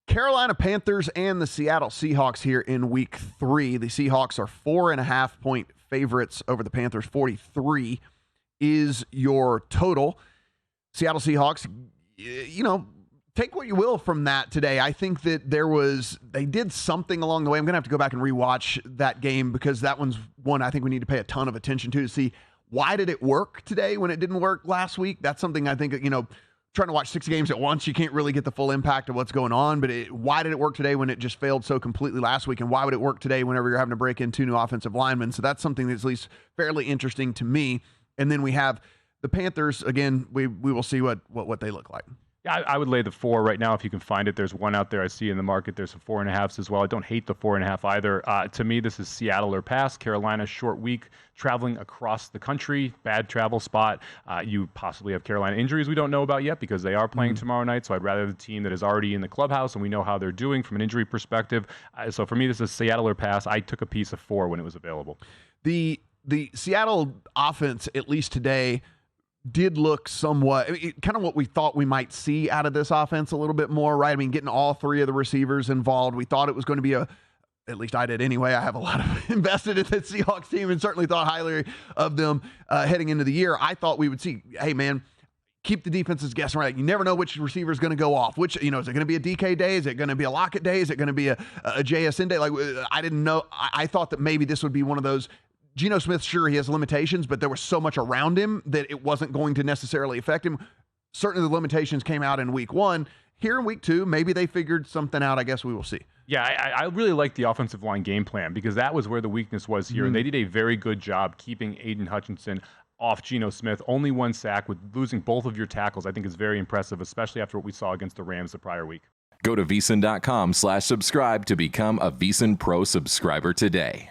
Carolina Panthers and the Seattle Seahawks here in week 3. The Seahawks are 4.5-point favorites over the Panthers. 43 is your total. Seattle Seahawks, take what you will from that today. I think that they did something along the way. I'm going to have to go back and rewatch that game because that one's one I think we need to pay a ton of attention to see why did it work today when it didn't work last week. That's something I think, trying to watch 6 games at once, you can't really get the full impact of what's going on. But why did it work today when it just failed so completely last week? And why would it work today whenever you're having to break in 2 new offensive linemen? So that's something that's at least fairly interesting to me. And then we have the Panthers. Again, we will see what they look like. Yeah, I would lay the 4 right now if you can find it. There's one out there I see in the market. There's some 4.5s as well. I don't hate the 4.5 either. To me, this is Seattle or pass. Carolina, short week, traveling across the country, bad travel spot. You possibly have Carolina injuries we don't know about yet because they are playing tomorrow night. So I'd rather the team that is already in the clubhouse and we know how they're doing from an injury perspective. So for me, this is Seattle or pass. I took a piece of 4 when it was available. The Seattle offense, at least today, did look somewhat kind of what we thought we might see out of this offense a little bit more, right? I mean, getting all 3 of the receivers involved. We thought it was going to be at least I did anyway. I have a lot of invested in the Seahawks team and certainly thought highly of them heading into the year. I thought we would see, hey man, keep the defenses guessing, right? You never know which receiver is going to go off. Is it going to be a DK day? Is it going to be a Lockett day? Is it going to be a JSN day? Like, I didn't know. I thought that maybe this would be one of those. Geno Smith, sure, he has limitations, but there was so much around him that it wasn't going to necessarily affect him. Certainly the limitations came out in week 1. Here in week 2, maybe they figured something out. I guess we will see. Yeah, I really like the offensive line game plan because that was where the weakness was here. And they did a very good job keeping Aiden Hutchinson off Geno Smith. Only 1 sack with losing both of your tackles, I think is very impressive, especially after what we saw against the Rams the prior week. Go to VSiN.com/subscribe to become a VSiN Pro subscriber today.